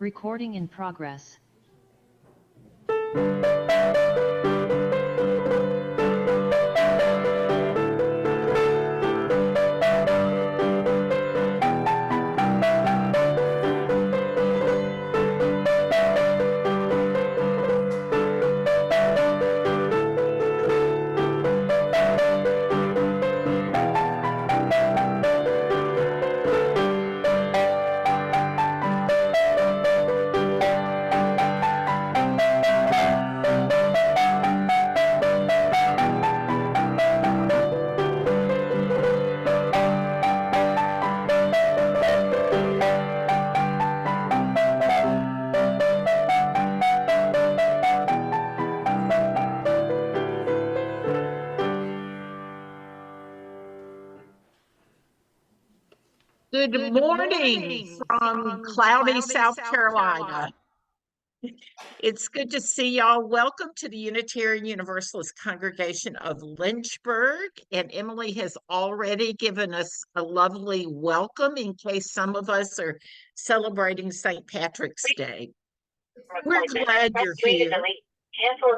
Recording in progress. Good morning from cloudy South Carolina. It's good to see y'all. Welcome to the Unitarian Universalist Congregation of Lynchburg. And Emily has already given us a lovely welcome in case some of us are celebrating St. Patrick's Day. We're glad you're here.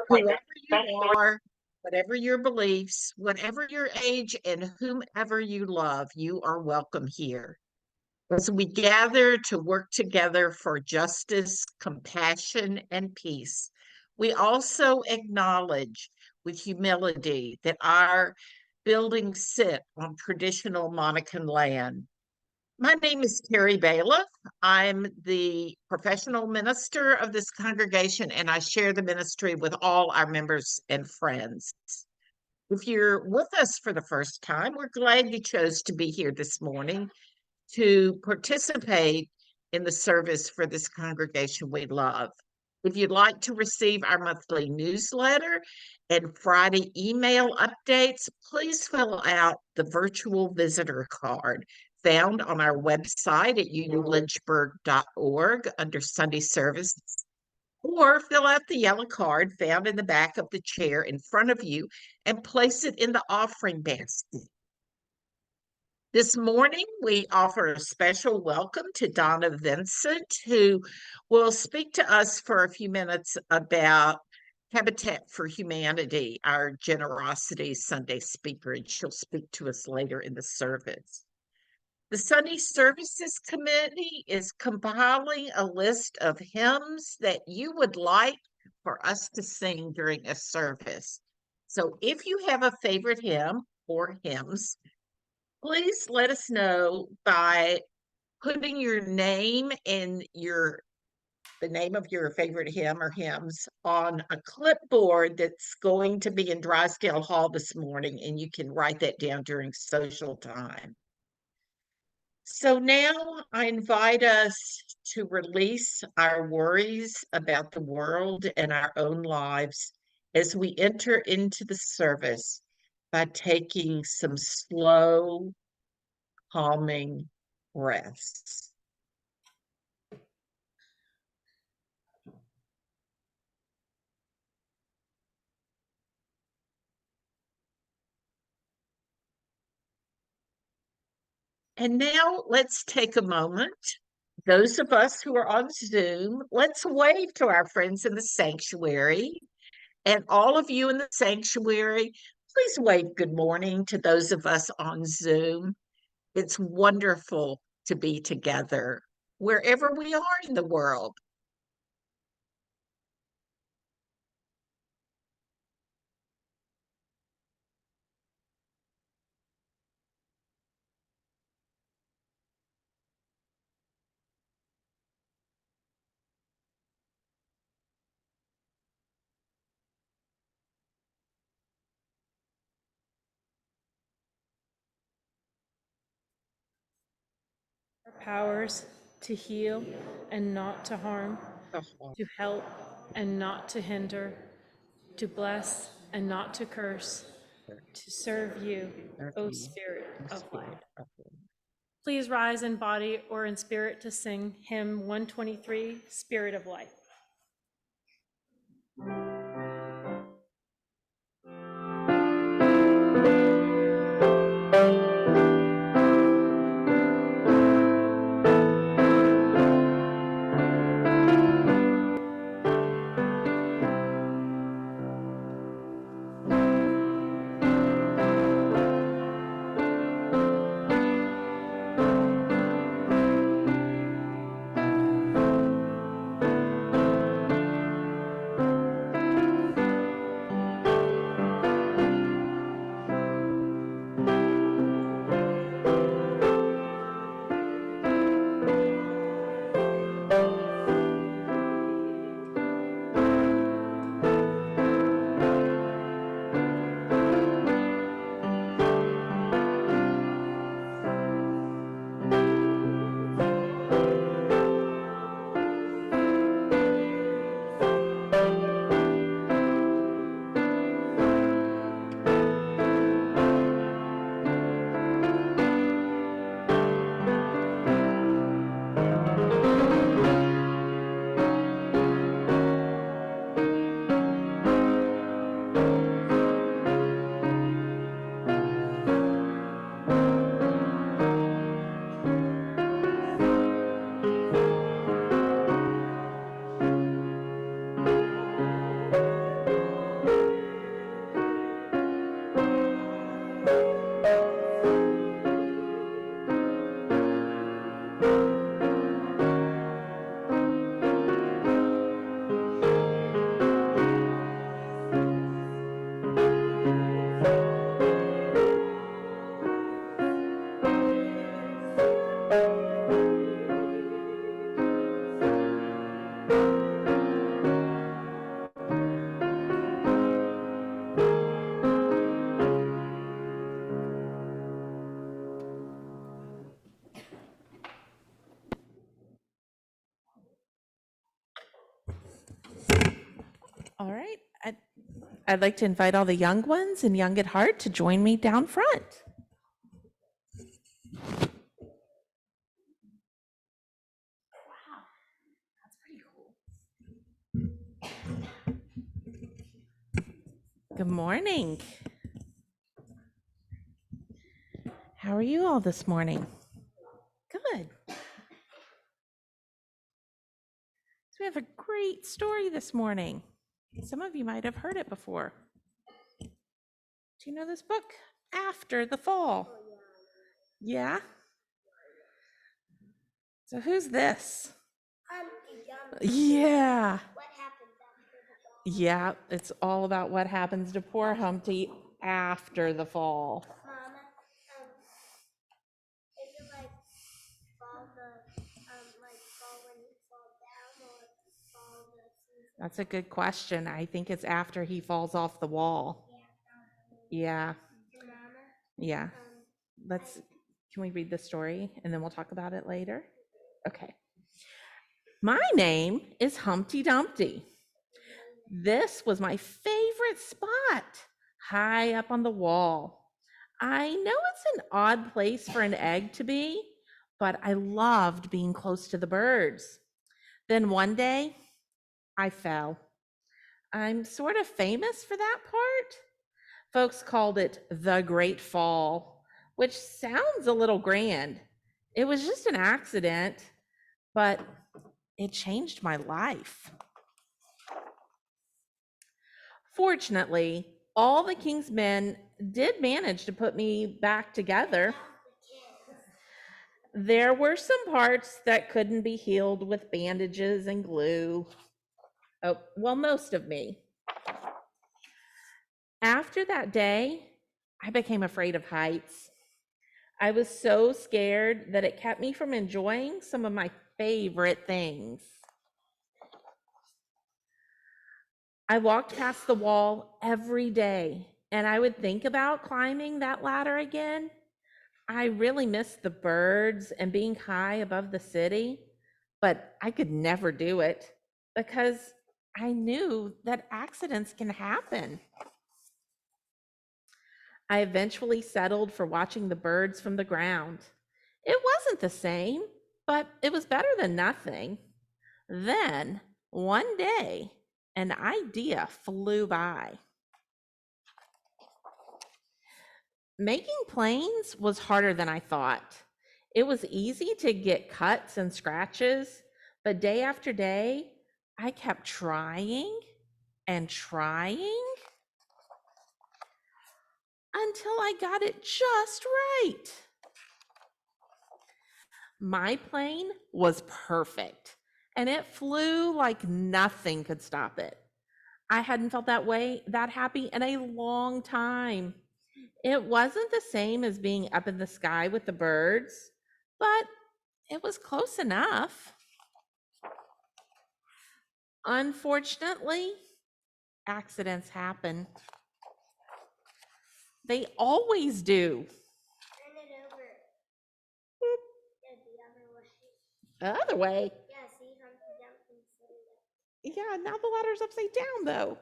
Whoever you are, whatever your beliefs, whatever your age, and whomever you love, you are welcome here. As we gather to work together for justice, compassion, and peace, we also acknowledge with humility that our buildings sit on traditional Monacan land. My name is Terry Bailiff. I'm the professional minister of this congregation, and I share the ministry with all our members and friends. If you're with us for the first time, we're glad you chose to be here this morning to participate in the service for this congregation we love. If you'd like to receive our monthly newsletter and Friday email updates, please fill out the virtual visitor card found on our website at unlynchburg.org under Sunday services, or fill out the yellow card found in the back of the chair in front of you and place it in the offering basket. This morning, we offer a special welcome to Donna Vincent, who will speak to us for a few minutes about Habitat for Humanity, our Generosity Sunday speaker, and she'll speak to us later in the service. The Sunday Services Committee is compiling a list of hymns that you would like for us to sing during a service. So if you have a favorite hymn or hymns, please let us know by putting your name and the name of your favorite hymn or hymns on a clipboard that's going to be in Drysdale Hall this morning, and you can write that down during social time. So now I invite us to release our worries about the world and our own lives as we enter into the service by taking some slow, calming breaths. And now let's take a moment. Those of us who are on Zoom, let's wave to our friends in the sanctuary. And all of you in the sanctuary, please wave good morning to those of us on Zoom. It's wonderful to be together wherever we are in the world. Powers to heal and not to harm, to help and not to hinder, to bless and not to curse, to serve you, O Spirit of life. Please rise in body or in spirit to sing hymn 123, Spirit of Life. All right. I'd like to invite all the young ones and young at heart to join me down front. Wow, that's pretty cool. Good morning. How are you all this morning? Good. So we have a great story this morning. Some of you might have heard it before. Do you know this book? After the Fall. Yeah? So who's this? Yeah. What happens after the fall? Yeah, it's all about what happens to poor Humpty after the fall. Mama, is it like fall when you fall down or fall the season? That's a good question. I think it's after he falls off the wall. Yeah, And Mama, yeah. Can we read the story and then we'll talk about it later? Okay. My name is Humpty Dumpty. This was my favorite spot, high up on the wall. I know it's an odd place for an egg to be, but I loved being close to the birds. Then one day, I fell. I'm sort of famous for that part. Folks called it the Great Fall, which sounds a little grand. It was just an accident, but it changed my life. Fortunately, all the king's men did manage to put me back together. There were some parts that couldn't be healed with bandages and glue. Oh, well, most of me. After that day, I became afraid of heights. I was so scared that it kept me from enjoying some of my favorite things. I walked past the wall every day, and I would think about climbing that ladder again. I really missed the birds and being high above the city, but I could never do it because I knew that accidents can happen. I eventually settled for watching the birds from the ground. It wasn't the same, but it was better than nothing. Then, one day, an idea flew by. Making planes was harder than I thought. It was easy to get cuts and scratches, but day after day, I kept trying and trying until I got it just right. My plane was perfect, and it flew like nothing could stop it. I hadn't felt that happy in a long time. It wasn't the same as being up in the sky with the birds, but it was close enough. Unfortunately, accidents happen. They always do. Turn it over. The other way? Yeah, see, Humpty Dumpty said it. Yeah, now the ladder's upside down though.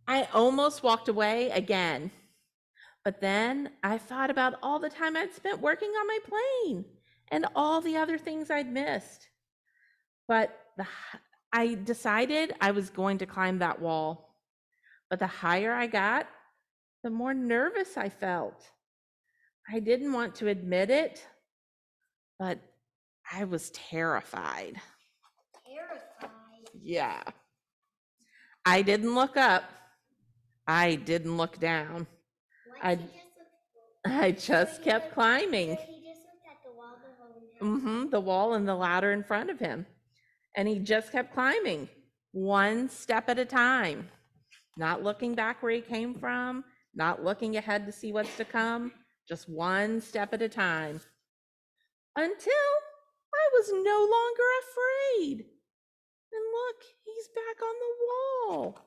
I almost walked away again, but then I thought about all the time I'd spent working on my plane and all the other things I'd missed. But I decided I was going to climb that wall. But the higher I got, the more nervous I felt. I didn't want to admit it, but I was terrified. Terrified? Yeah. I didn't look up. I didn't look down. I just kept climbing. So he just looked at the wall the whole time? The wall and the ladder in front of him. And he just kept climbing, one step at a time, not looking back where he came from, not looking ahead to see what's to come, just one step at a time. Until I was no longer afraid. And look, he's back on the wall.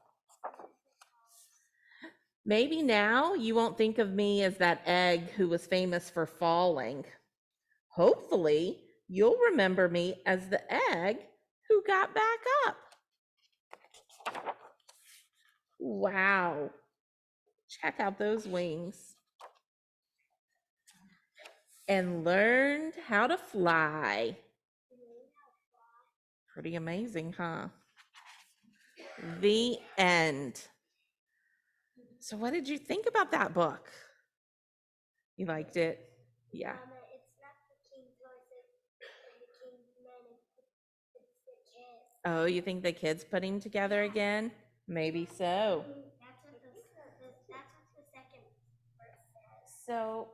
Maybe now you won't think of me as that egg who was famous for falling. Hopefully, you'll remember me as the egg who got back up. Wow. Check out those wings. And learned how to fly. Pretty amazing, huh? The end. So what did you think about that book? You liked it? Yeah. It's not the king's horses and the king's men, it's the kids. Oh, you think the kids put him together again? Maybe so. That's what the second verse says. So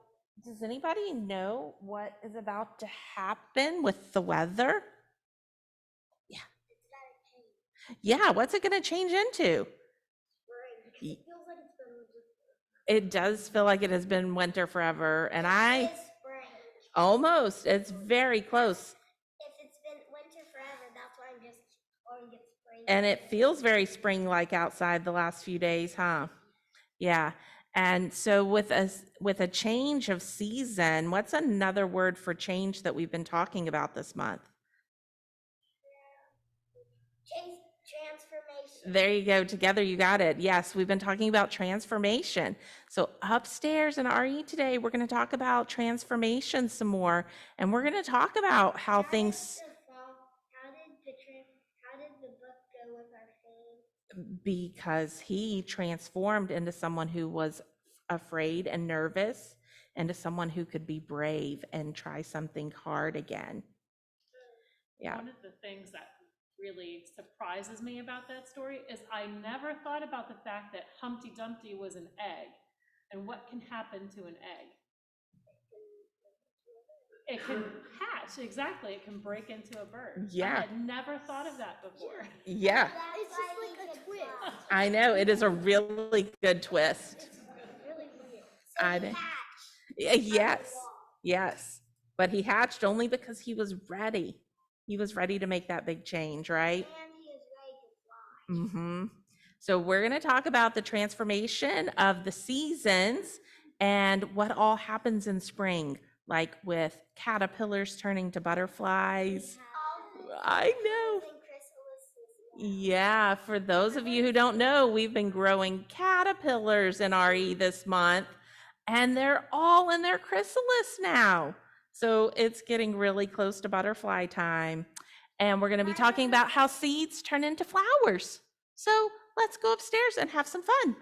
does anybody know what is about to happen with the weather? It's gotta change. Yeah, what's it going to change into? Spring, because it feels like it's been It does feel like it has been winter forever, and I It's spring. almost, it's very close. If it's been winter forever, that's why I'm just calling it spring. And it feels very spring-like outside the last few days, huh? Yeah. And so with a change of season, what's another word for change that we've been talking about this month? Transformation. There you go. Together you got it. Yes, we've been talking about transformation. So upstairs in RE today, we're going to talk about transformation some more. And we're going to talk about how things, How did the book go with our fame? because he transformed into someone who was afraid and nervous, into someone who could be brave and try something hard again. Yeah. One of the things that really surprises me about that story is I never thought about the fact that Humpty Dumpty was an egg and what can happen to an egg. It can hatch, exactly. It can break into a bird. Yeah. I had never thought of that before. Yeah, It's just like a twist. I know. It is a really good twist. It's really weird. I So know. he hatched. Yes, yes. But he hatched only because he was ready. He was ready to make that big change, right? And he is ready to fly. Mm-hmm. So we're going to talk about the transformation of the seasons and what all happens in spring, like with caterpillars turning to butterflies. I know. Yeah, for those of you who don't know, we've been growing caterpillars in RE this month, and they're all in their chrysalis now. So it's getting really close to butterfly time. And we're going to be talking about how seeds turn into flowers. So let's go upstairs and have some fun.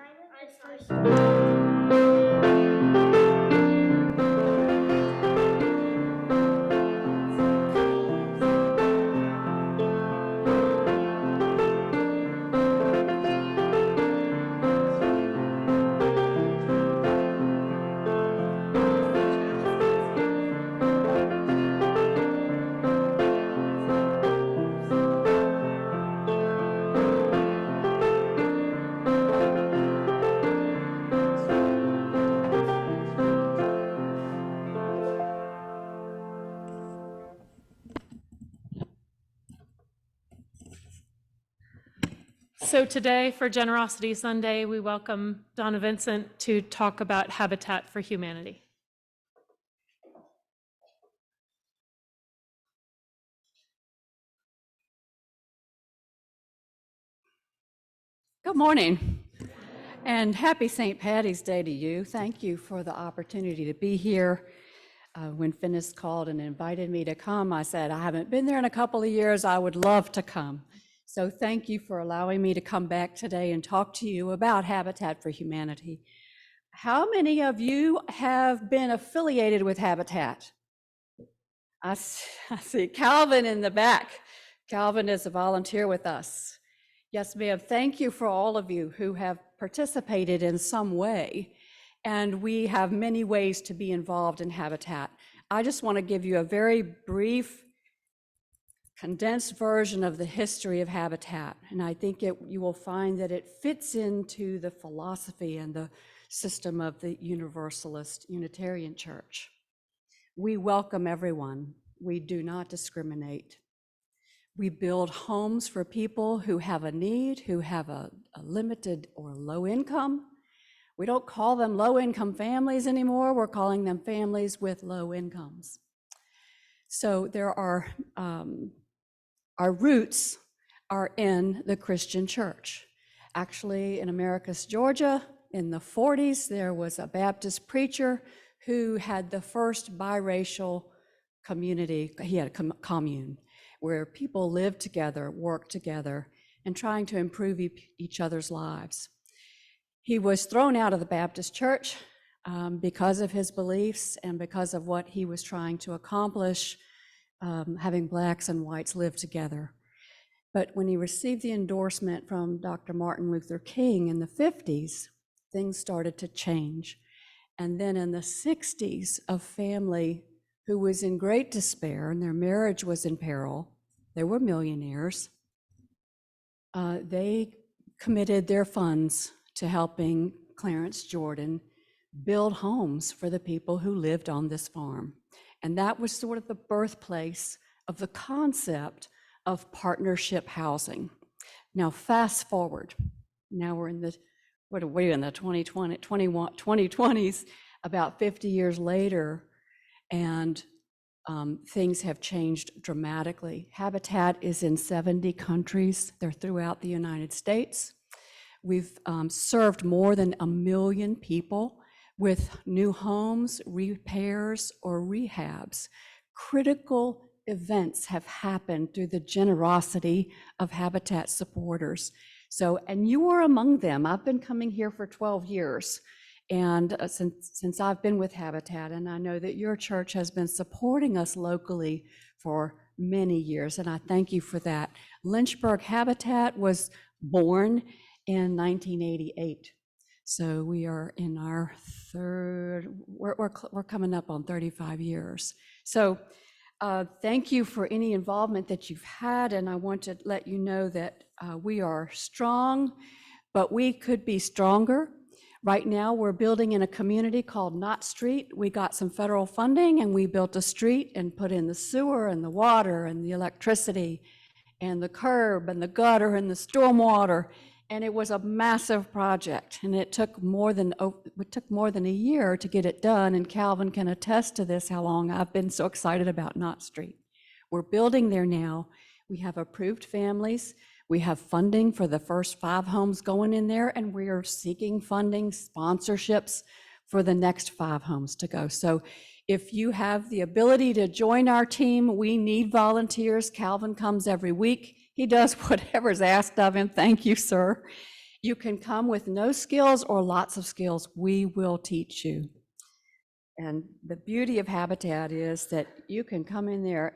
So today, for Generosity Sunday, we welcome Donna Vincent to talk about Habitat for Humanity. Good morning, and happy St. Patty's Day to you. Thank you for the opportunity to be here. When Phyllis called and invited me to come, I said, I haven't been there in a couple of years. I would love to come. So thank you for allowing me to come back today and talk to you about Habitat for Humanity. How many of you have been affiliated with Habitat? I see Calvin in the back. Calvin is a volunteer with us. Yes, ma'am. Thank you for all of you who have participated in some way. And we have many ways to be involved in Habitat. I just want to give you a very brief, condensed version of the history of Habitat. And I think you will find that it fits into the philosophy and the system of the Universalist Unitarian Church. We welcome everyone. We do not discriminate. We build homes for people who have a need, who have a limited or low income. We don't call them low-income families anymore. We're calling them families with low incomes. So there are, our roots are in the Christian church. Actually, in Americus, Georgia, in the 40s, there was a Baptist preacher who had the first biracial community. He had a commune where people lived together, worked together, and trying to improve each other's lives. He was thrown out of the Baptist church because of his beliefs and because of what he was trying to accomplish, having blacks and whites live together. But when he received the endorsement from Dr. Martin Luther King in the 50s, things started to change. And then in the 60s, a family who was in great despair and their marriage was in peril, they were millionaires, they committed their funds to helping Clarence Jordan build homes for the people who lived on this farm. And that was sort of the birthplace of the concept of partnership housing. Now, fast forward. Now we're in the, what are we in the 2020s, about 50 years later, and things have changed dramatically. Habitat is in 70 countries. They're throughout the United States. We've served more than 1 million people with new homes, repairs, or rehabs. Critical events have happened through the generosity of Habitat supporters. So, and you are among them. I've been coming here for 12 years. And since I've been with Habitat, and I know that your church has been supporting us locally for many years, and I thank you for that. Lynchburg Habitat was born in 1988. So we are in our we're coming up on 35 years. So thank you for any involvement that you've had, and I want to let you know that we are strong, but we could be stronger. Right now, we're building in a community called Knott Street. We got some federal funding and we built a street and put in the sewer and the water and the electricity and the curb and the gutter and the stormwater. And it was a massive project, and it took more than a year to get it done. And Calvin can attest to this, how long I've been so excited about Knott Street. We're building there now. We have approved families. We have funding for the first 5 homes going in there, and we are seeking funding, sponsorships for the next 5 homes to go. So if you have the ability to join our team, we need volunteers. Calvin comes every week. He does whatever's asked of him. Thank you, sir. You can come with no skills or lots of skills. We will teach you. And the beauty of Habitat is that you can come in there.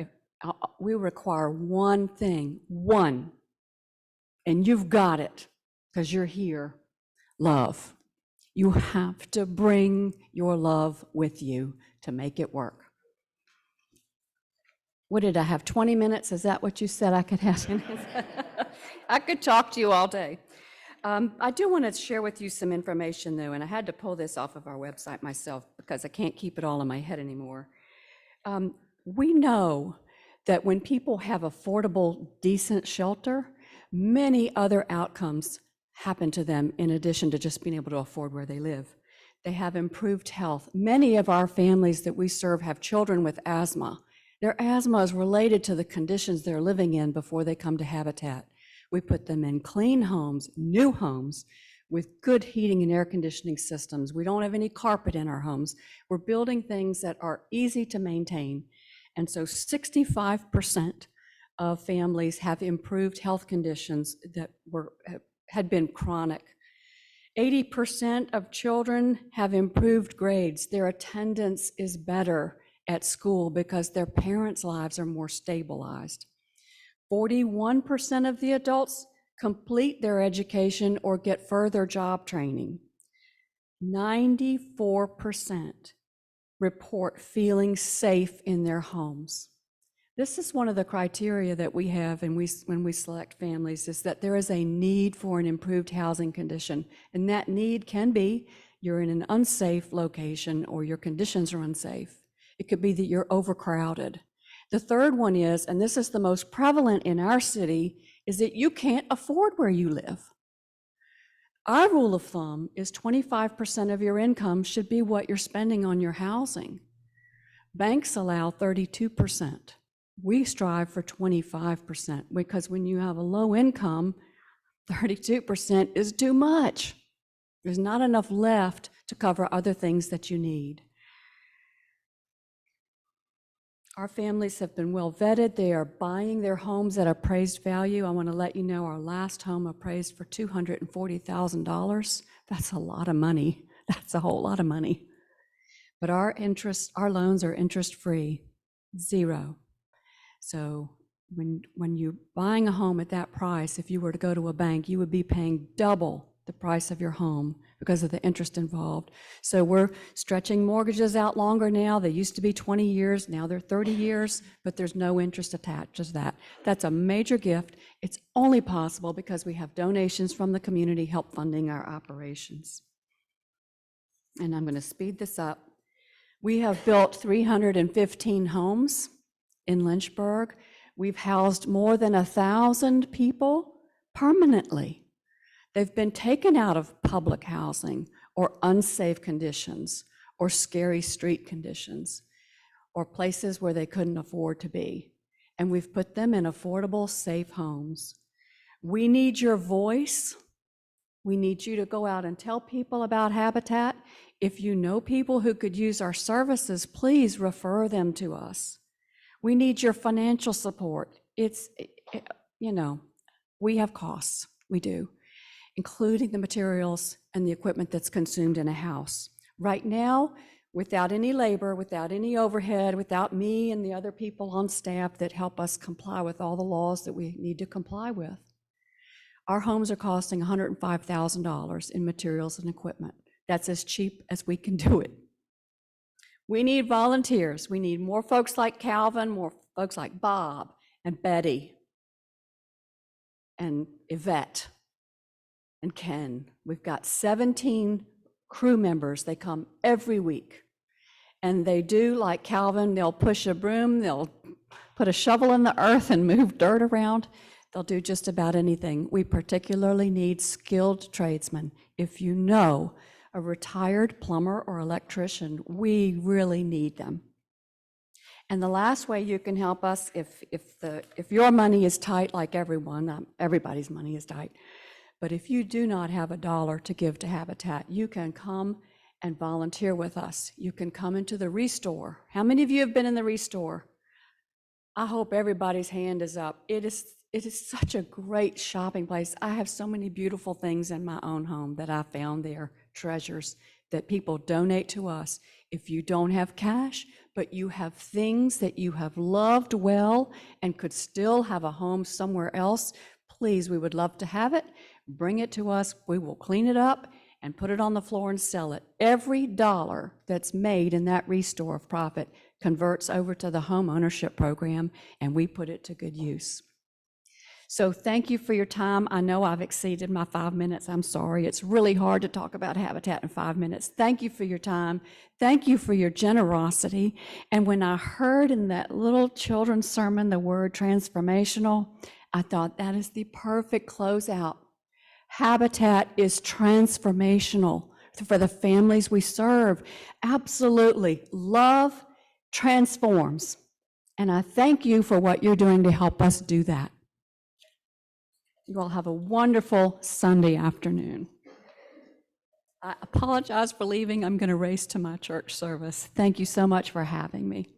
We require one thing, one. And you've got it because you're here. Love. You have to bring your love with you to make it work. What did I have, 20 minutes? Is that what you said I could have? I could talk to you all day. I do want to share with you some information, though, and I had to pull this off of our website myself because I can't keep it all in my head anymore. We know that when people have affordable, decent shelter, many other outcomes happen to them in addition to just being able to afford where they live. They have improved health. Many of our families that we serve have children with asthma. Their asthma is related to the conditions they're living in before they come to Habitat. We put them in clean homes, new homes, with good heating and air conditioning systems. We don't have any carpet in our homes. We're building things that are easy to maintain. And so 65% of families have improved health conditions that had been chronic. 80% of children have improved grades. Their attendance is better at school because their parents' lives are more stabilized. 41% of the adults complete their education or get further job training. 94% report feeling safe in their homes. This is one of the criteria that we have and when we select families, is that there is a need for an improved housing condition. And that need can be you're in an unsafe location or your conditions are unsafe. It could be that you're overcrowded. The third one is, and this is the most prevalent in our city, is that you can't afford where you live. Our rule of thumb is 25% of your income should be what you're spending on your housing. Banks allow 32%. We strive for 25% because when you have a low income, 32% is too much. There's not enough left to cover other things that you need. Our families have been well vetted. They are buying their homes at appraised value. I want to let you know our last home appraised for $240,000. That's a lot of money. That's a whole lot of money. But our loans are interest-free, zero. So when you're buying a home at that price, if you were to go to a bank, you would be paying double the price of your home because of the interest involved. So we're stretching mortgages out longer now. They used to be 20 years, now they're 30 years, but there's no interest attached to that. That's a major gift. It's only possible because we have donations from the community help funding our operations. And I'm going to speed this up. We have built 315 homes in Lynchburg. We've housed more than 1,000 people permanently. They've been taken out of public housing or unsafe conditions or scary street conditions or places where they couldn't afford to be. And we've put them in affordable, safe homes. We need your voice. We need you to go out and tell people about Habitat. If you know people who could use our services, please refer them to us. We need your financial support. We have costs, we do, including the materials and the equipment that's consumed in a house. Right now, without any labor, without any overhead, without me and the other people on staff that help us comply with all the laws that we need to comply with, our homes are costing $105,000 in materials and equipment. That's as cheap as we can do it. We need volunteers. We need more folks like Calvin, more folks like Bob and Betty and Yvette and Ken. We've got 17 crew members. They come every week. And they do like Calvin, they'll push a broom, they'll put a shovel in the earth and move dirt around. They'll do just about anything. We particularly need skilled tradesmen. If you know a retired plumber or electrician, we really need them. And the last way you can help us, if your money is tight, like everybody's money is tight, but if you do not have a dollar to give to Habitat, you can come and volunteer with us. You can come into the Restore. How many of you have been in the Restore? I hope everybody's hand is up. It is such a great shopping place. I have so many beautiful things in my own home that I found there, treasures that people donate to us. If you don't have cash, but you have things that you have loved well and could still have a home somewhere else, please, we would love to have it. Bring it to us. We will clean it up and put it on the floor and sell it. Every dollar that's made in that Restore of profit converts over to the home ownership program, and we put it to good use. So thank you for your time. I know I've exceeded my 5 minutes. I'm sorry. It's really hard to talk about Habitat in 5 minutes. Thank you for your time. Thank you for your generosity. And when I heard in that little children's sermon the word transformational, I thought that is the perfect closeout. Habitat is transformational for the families we serve. Absolutely. Love transforms. And I thank you for what you're doing to help us do that. You all have a wonderful Sunday afternoon. I apologize for leaving. I'm going to race to my church service. Thank you so much for having me.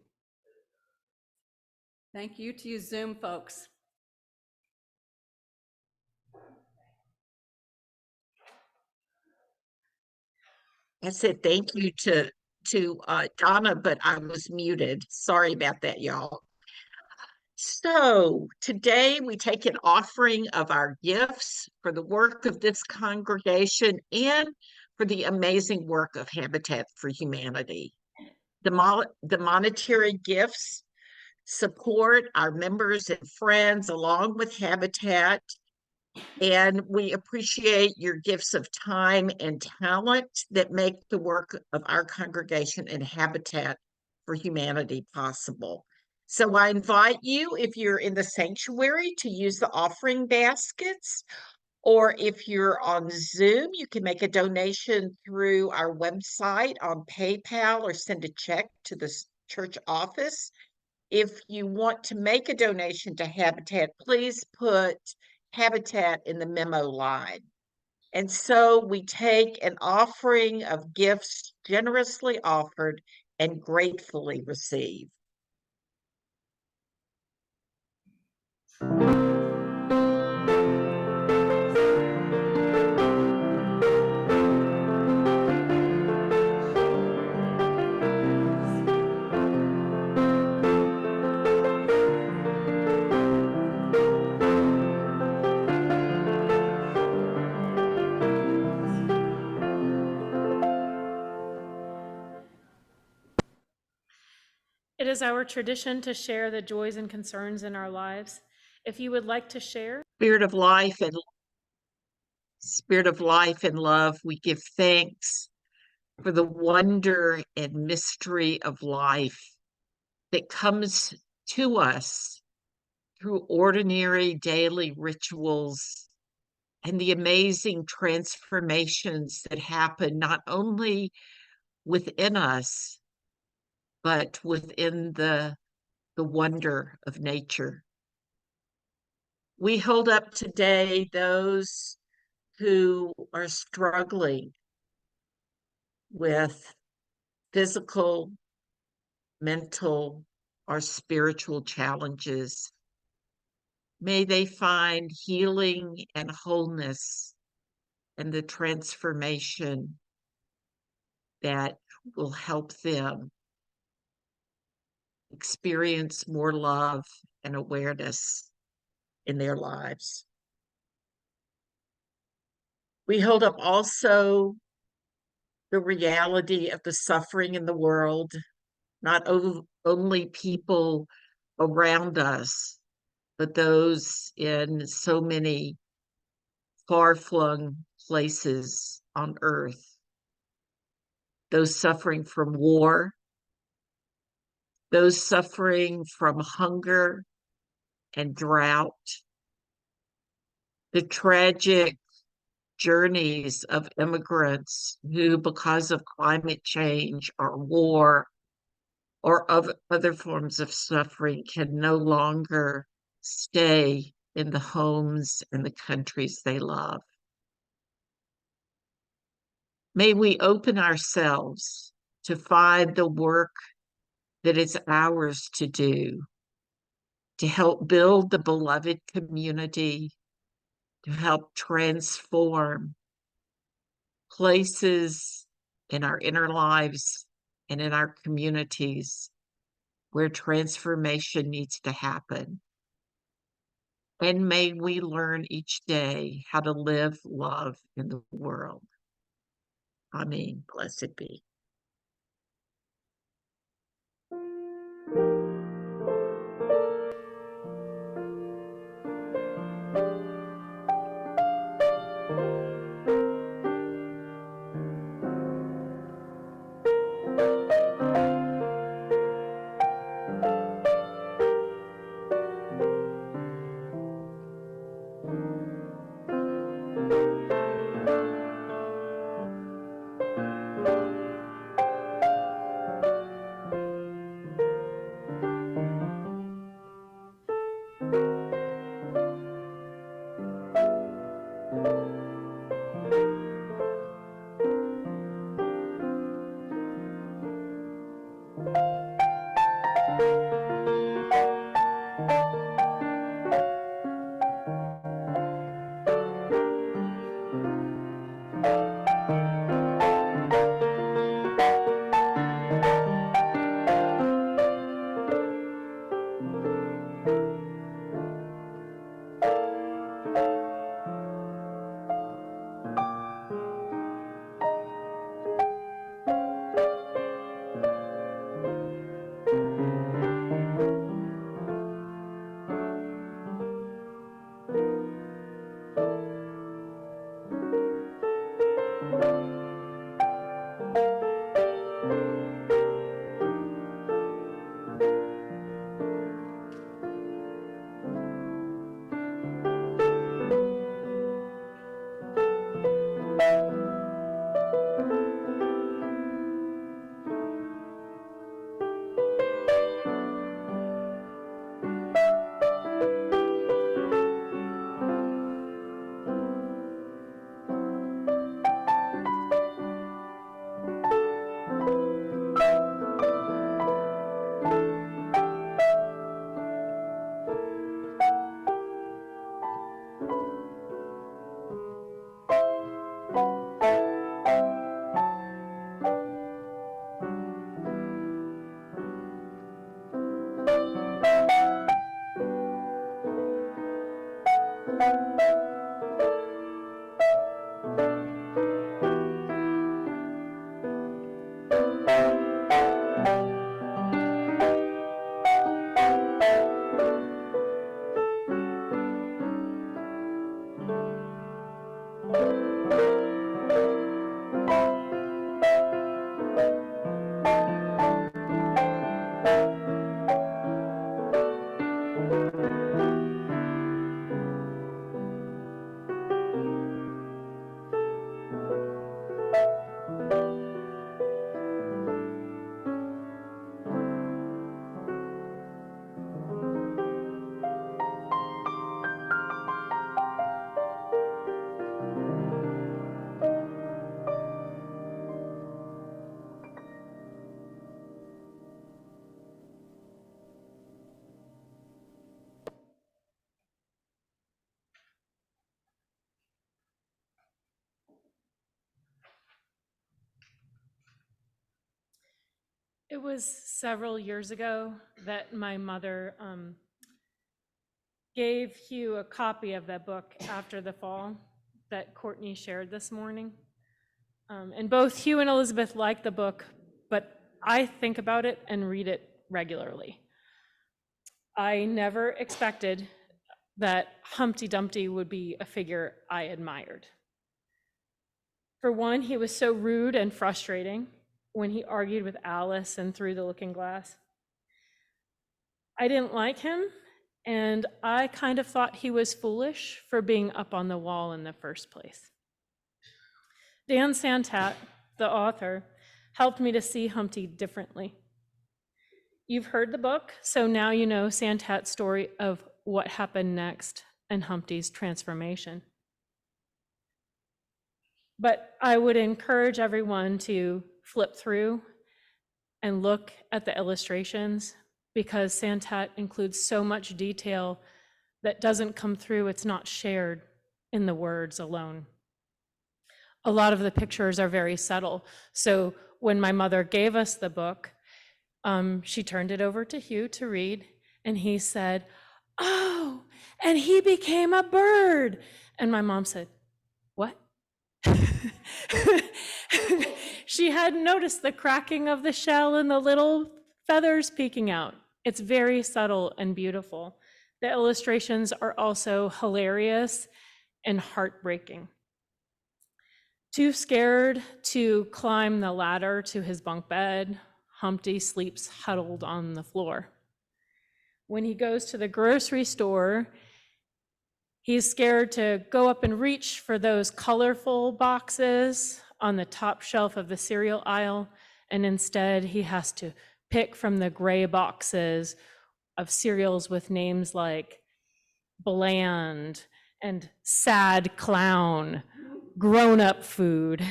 Thank you to you Zoom folks. I said thank you to Donna, but I was muted. Sorry about that, y'all. So today we take an offering of our gifts for the work of this congregation and for the amazing work of Habitat for Humanity. The monetary gifts support our members and friends along with Habitat, and we appreciate your gifts of time and talent that make the work of our congregation and Habitat for Humanity possible. So I invite you, if you're in the sanctuary, to use the offering baskets, or if you're on Zoom, you can make a donation through our website on PayPal or send a check to the church office. If you want to make a donation to Habitat, please put habitat in the memo line. And so we take an offering of gifts generously offered and gratefully received. It is our tradition to share the joys and concerns in our lives. If you would like to share, Spirit of life and love, we give thanks for the wonder and mystery of life that comes to us through ordinary daily rituals and the amazing transformations that happen not only within us, but within the wonder of nature. We hold up today those who are struggling with physical, mental, or spiritual challenges. May they find healing and wholeness and the transformation that will help them experience more love and awareness in their lives. We hold up also the reality of the suffering in the world, not only people around us, but those in so many far-flung places on earth, those suffering from war, those suffering from hunger and drought, the tragic journeys of immigrants who, because of climate change or war or of other forms of suffering, can no longer stay in the homes and the countries they love. May we open ourselves to find the work that is ours to do, to help build the beloved community, to help transform places in our inner lives and in our communities where transformation needs to happen. And may we learn each day how to live love in the world. Amen. Blessed be. It was several years ago that my mother gave Hugh a copy of that book after the fall that Courtney shared this morning. And both Hugh and Elizabeth like the book, but I think about it and read it regularly. I never expected that Humpty Dumpty would be a figure I admired. For one, he was so rude and frustrating when he argued with Alice and through the looking glass. I didn't like him, and I kind of thought he was foolish for being up on the wall in the first place. Dan Santat, the author, helped me to see Humpty differently. You've heard the book, so now you know Santat's story of what happened next and Humpty's transformation. But I would encourage everyone to flip through and look at the illustrations, because Santat includes so much detail that doesn't come through. It's not shared in the words alone. A lot of the pictures are very subtle. So when my mother gave us the book, she turned it over to Hugh to read, and he said, "Oh, and he became a bird." And my mom said, "What?" She hadn't noticed the cracking of the shell and the little feathers peeking out. It's very subtle and beautiful. The illustrations are also hilarious and heartbreaking. Too scared to climb the ladder to his bunk bed, Humpty sleeps huddled on the floor. When he goes to the grocery store, he's scared to go up and reach for those colorful boxes on the top shelf of the cereal aisle, and instead he has to pick from the gray boxes of cereals with names like Bland and Sad Clown, Grown-Up Food.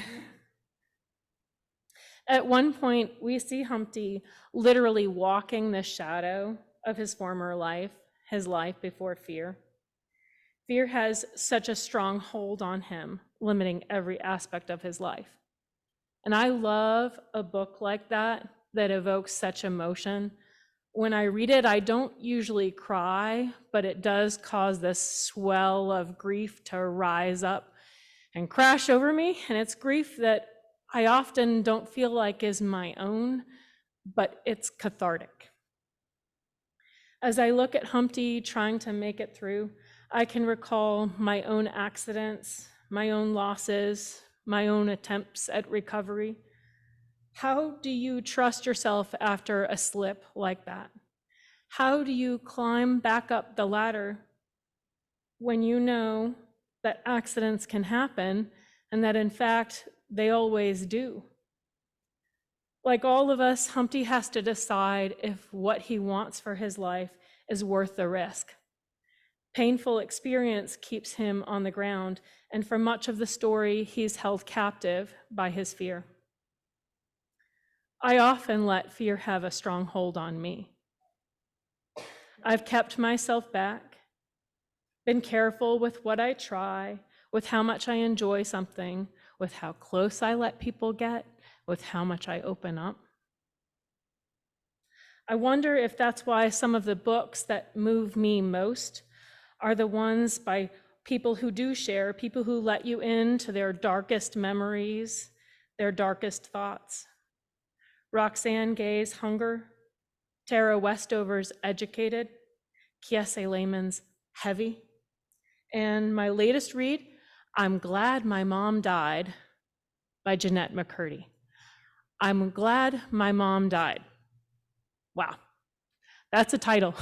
At one point, we see Humpty literally walking the shadow of his former life, his life before fear. Fear has such a strong hold on him, limiting every aspect of his life. And I love a book like that evokes such emotion. When I read it, I don't usually cry, but it does cause this swell of grief to rise up and crash over me. And it's grief that I often don't feel like is my own, but it's cathartic. As I look at Humpty trying to make it through, I can recall my own accidents, my own losses, my own attempts at recovery. How do you trust yourself after a slip like that? How do you climb back up the ladder when you know that accidents can happen and that in fact they always do? Like all of us, Humpty has to decide if what he wants for his life is worth the risk. Painful experience keeps him on the ground, and for much of the story, he's held captive by his fear. I often let fear have a strong hold on me. I've kept myself back, been careful with what I try, with how much I enjoy something, with how close I let people get, with how much I open up. I wonder if that's why some of the books that move me most are the ones by people who do share, people who let you into their darkest memories, their darkest thoughts. Roxanne Gay's Hunger, Tara Westover's Educated, Kiese Lehman's Heavy, and my latest read, I'm Glad My Mom Died by Jeanette McCurdy. I'm glad my mom died. Wow, that's a title.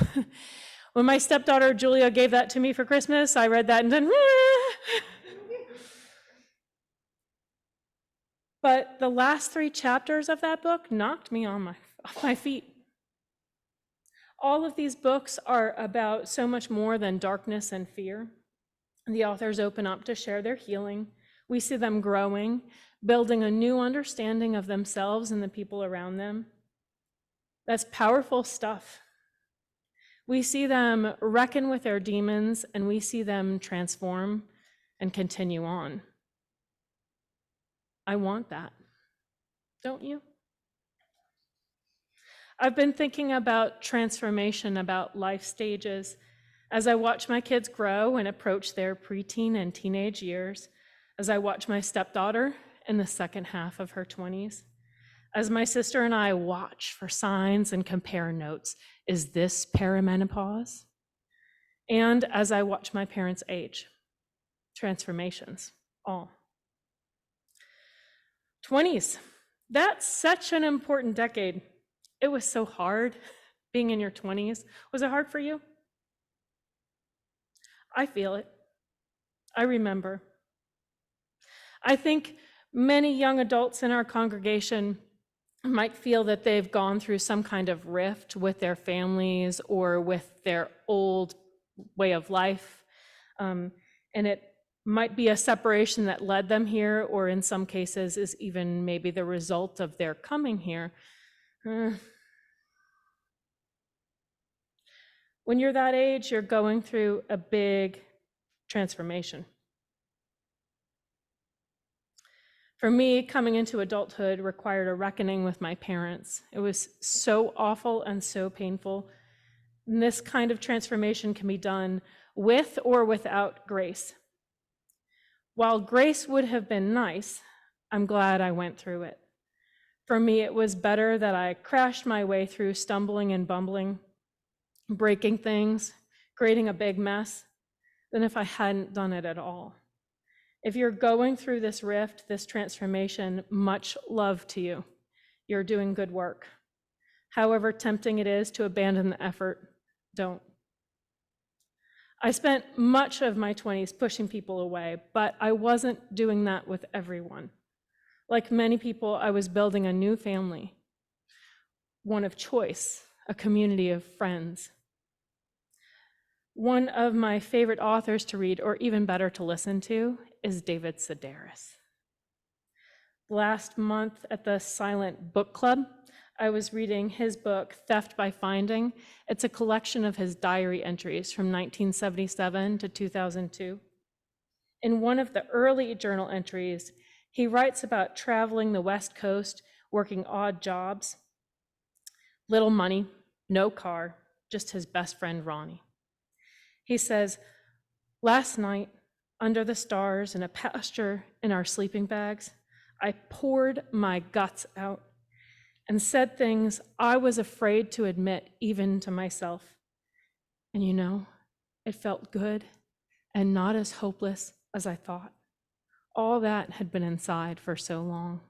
When my stepdaughter Julia gave that to me for Christmas, I read that and then, but the last 3 chapters of that book knocked me off my feet. All of these books are about so much more than darkness and fear. The authors open up to share their healing. We see them growing, building a new understanding of themselves and the people around them. That's powerful stuff. We see them reckon with their demons, and we see them transform and continue on. I want that. Don't you? I've been thinking about transformation, about life stages, as I watch my kids grow and approach their preteen and teenage years, as I watch my stepdaughter in the second half of her 20s, as my sister and I watch for signs and compare notes. Is this perimenopause? And as I watch my parents age, transformations, all. 20s, that's such an important decade. It was so hard being in your 20s. Was it hard for you? I feel it. I remember. I think many young adults in our congregation might feel that they've gone through some kind of rift with their families or with their old way of life. And it might be a separation that led them here, or in some cases is even maybe the result of their coming here. When you're that age, you're going through a big transformation. For me, coming into adulthood required a reckoning with my parents. It was so awful and so painful. And this kind of transformation can be done with or without grace. While grace would have been nice, I'm glad I went through it. For me, it was better that I crashed my way through, stumbling and bumbling, breaking things, creating a big mess, than if I hadn't done it at all. If you're going through this rift, this transformation, much love to you. You're doing good work. However tempting it is to abandon the effort, don't. I spent much of my 20s pushing people away, but I wasn't doing that with everyone. Like many people, I was building a new family, one of choice, a community of friends. One of my favorite authors to read, or even better to listen to, is David Sedaris. Last month at the Silent Book Club, I was reading his book, Theft by Finding. It's a collection of his diary entries from 1977 to 2002. In one of the early journal entries, he writes about traveling the West Coast, working odd jobs, little money, no car, just his best friend, Ronnie. He says, last night, under the stars in a pasture in our sleeping bags, I poured my guts out and said things I was afraid to admit even to myself. And you know, it felt good and not as hopeless as I thought. All that had been inside for so long.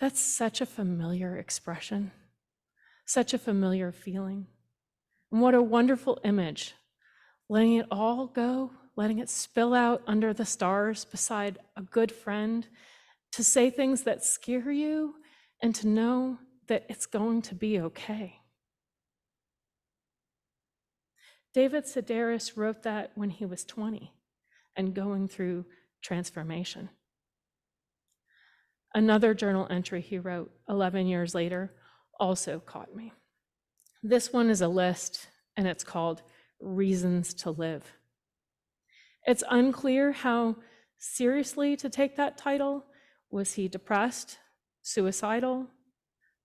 That's such a familiar expression, such a familiar feeling. And what a wonderful image, letting it all go, letting it spill out under the stars beside a good friend, to say things that scare you and to know that it's going to be okay. David Sedaris wrote that when he was 20 and going through transformation. Another journal entry he wrote 11 years later also caught me. This one is a list, and it's called Reasons to Live. It's unclear how seriously to take that title. Was he depressed, suicidal,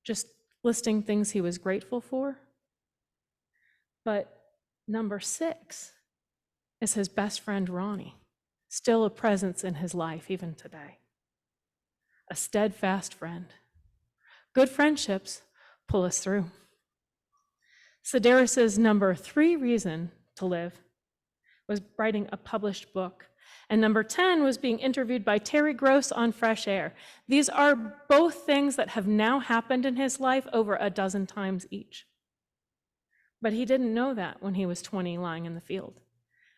just listing things he was grateful for? But Number 6 is his best friend, Ronnie, still a presence in his life even today. A steadfast friend. Good friendships pull us through. Sedaris's number 3 reason to live was writing a published book. And number 10 was being interviewed by Terry Gross on Fresh Air. These are both things that have now happened in his life over a dozen times each. But he didn't know that when he was 20 lying in the field.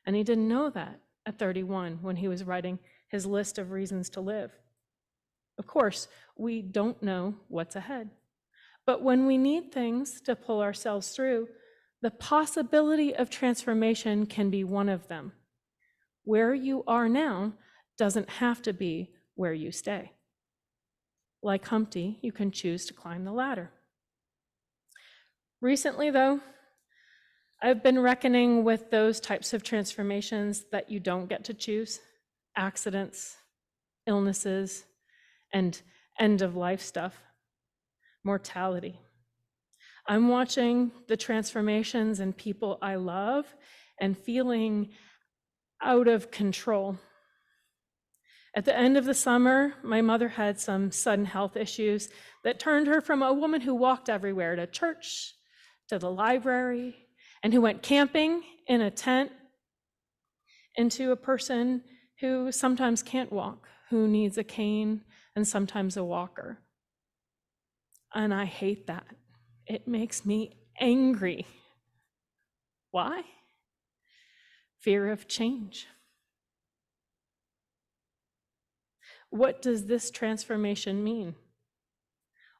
And he didn't know that at 31 when he was writing his list of reasons to live. Of course, we don't know what's ahead. But when we need things to pull ourselves through, the possibility of transformation can be one of them. Where you are now doesn't have to be where you stay. Like Humpty, you can choose to climb the ladder. Recently, though, I've been reckoning with those types of transformations that you don't get to choose: accidents, illnesses, and end-of-life stuff, mortality. I'm watching the transformations in people I love and feeling out of control. At the end of the summer, my mother had some sudden health issues that turned her from a woman who walked everywhere to church, to the library, and who went camping in a tent, into a person who sometimes can't walk, who needs a cane and sometimes a walker. And I hate that. It makes me angry. Why? Fear of change. What does this transformation mean?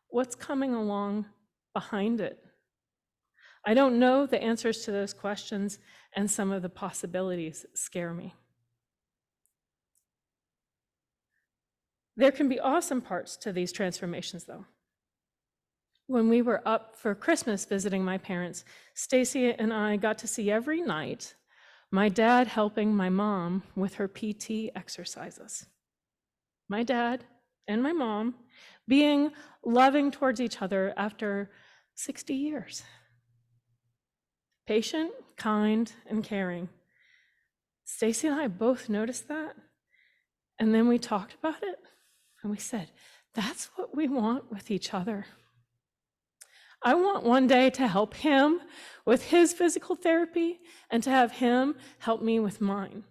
What's coming along behind it? I don't know the answers to those questions, and some of the possibilities scare me. There can be awesome parts to these transformations, though. When we were up for Christmas visiting my parents, Stacy and I got to see every night my dad helping my mom with her PT exercises. My dad and my mom being loving towards each other after 60 years. Patient, kind, and caring. Stacy and I both noticed that, and then we talked about it, and we said, that's what we want with each other. I want one day to help him with his physical therapy and to have him help me with mine.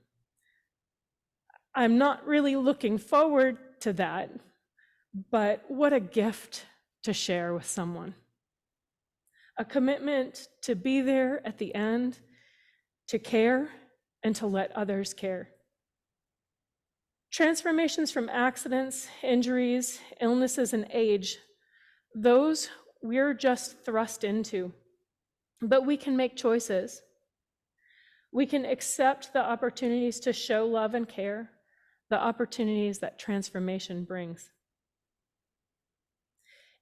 I'm not really looking forward to that, but what a gift to share with someone. A commitment to be there at the end, to care, and to let others care. Transformations from accidents, injuries, illnesses, and age, those we're just thrust into, but we can make choices. We can accept the opportunities to show love and care, the opportunities that transformation brings.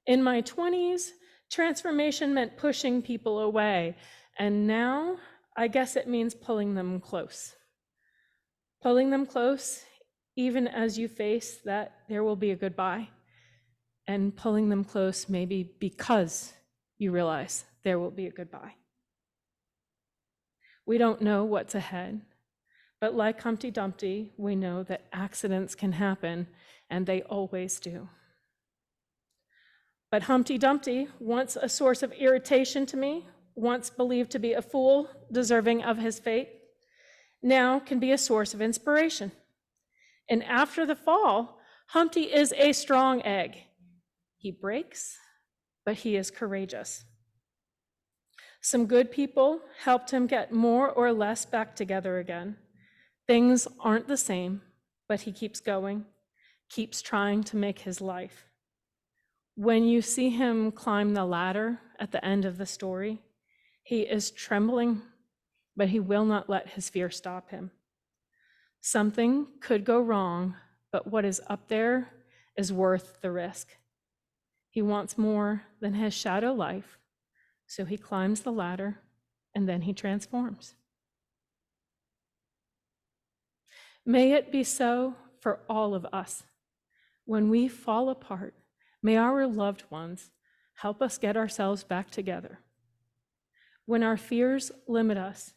In my 20s, transformation meant pushing people away, and now I guess it means pulling them close. Pulling them close, even as you face that there will be a goodbye, and pulling them close maybe because you realize there will be a goodbye. We don't know what's ahead, but like Humpty Dumpty, we know that accidents can happen, and they always do. But Humpty Dumpty, once a source of irritation to me, once believed to be a fool deserving of his fate, now can be a source of inspiration. And after the fall, Humpty is a strong egg. He breaks, but he is courageous. Some good people helped him get more or less back together again. Things aren't the same, but he keeps going, keeps trying to make his life. When you see him climb the ladder at the end of the story, he is trembling, but he will not let his fear stop him. Something could go wrong, but what is up there is worth the risk. He wants more than his shadow life, so he climbs the ladder and then he transforms. May it be so for all of us. When we fall apart, may our loved ones help us get ourselves back together. When our fears limit us,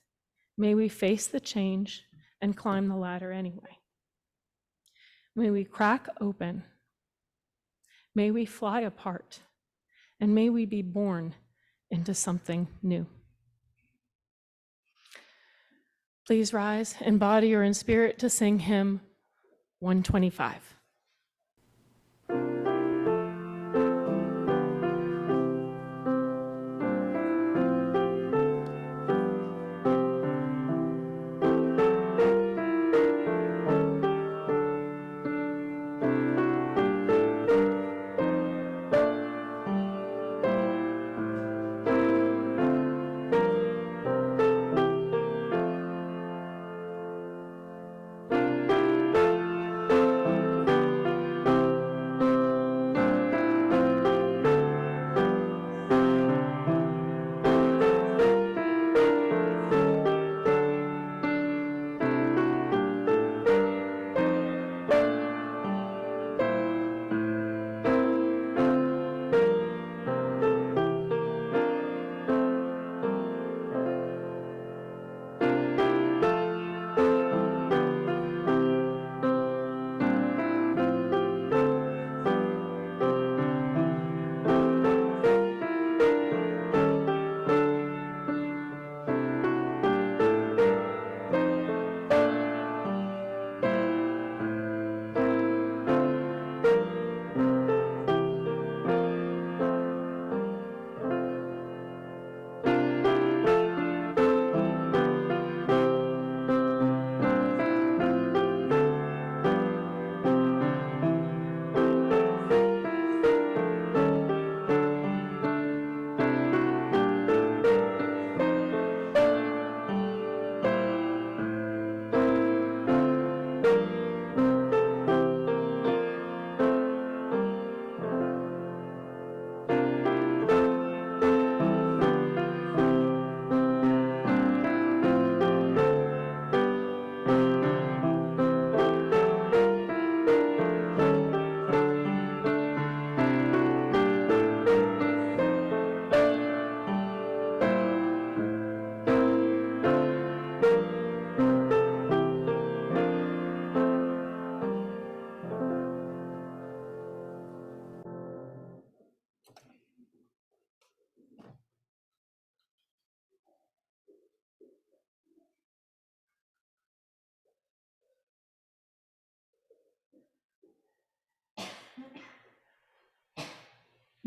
May we face the change and climb the ladder anyway. May we crack open. May we fly apart. And may we be born into something new. Please rise in body or in spirit to sing hymn 125.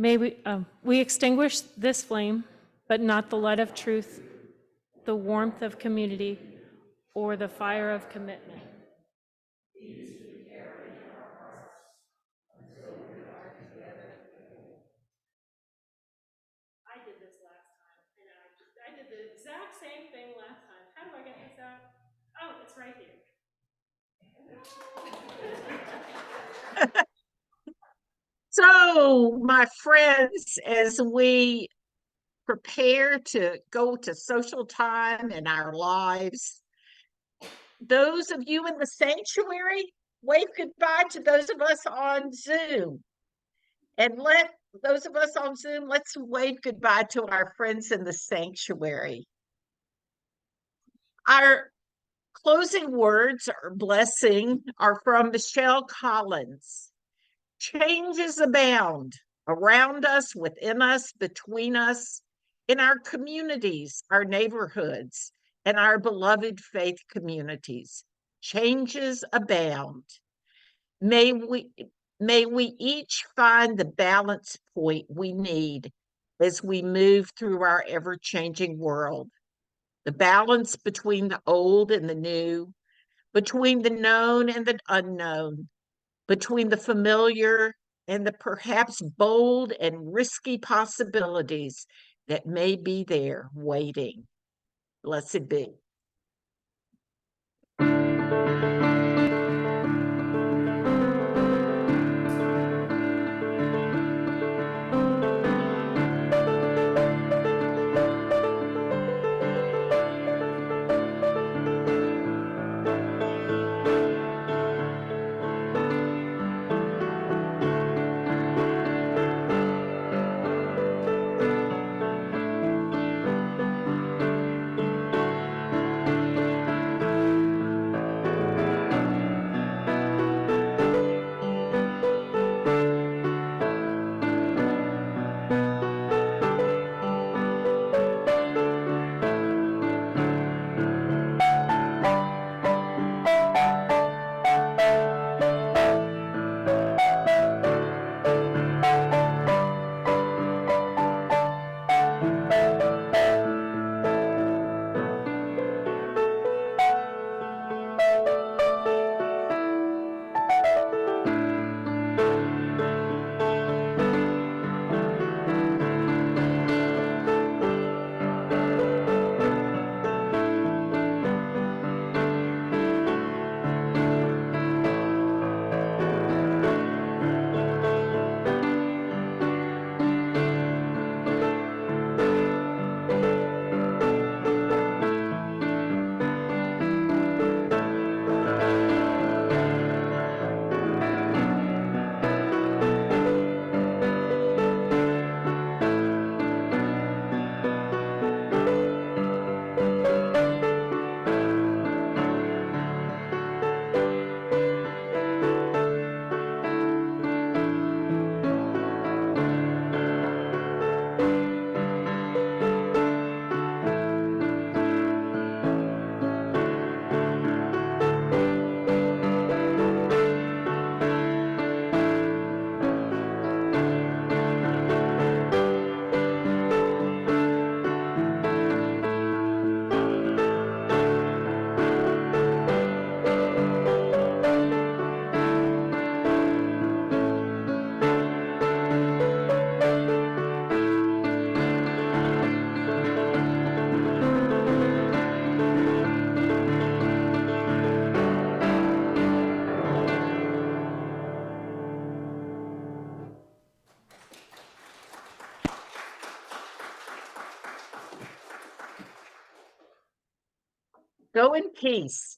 May we extinguish this flame, but not the light of truth, the warmth of community, or the fire of commitment. I did this last time, and I did the exact same thing last time. How do I get this out? Oh, it's right here. So, my friends, as we prepare to go to social time in our lives, those of you in the sanctuary, wave goodbye to those of us on Zoom. And let those of us on Zoom, let's wave goodbye to our friends in the sanctuary. Our closing words or blessing are from Michelle Collins. Changes abound around us, within us, between us, in our communities, our neighborhoods, and our beloved faith communities. Changes abound. May we each find the balance point we need as we move through our ever-changing world. The balance between the old and the new, between the known and the unknown, between the familiar and the perhaps bold and risky possibilities that may be there waiting. Blessed be. Go in peace.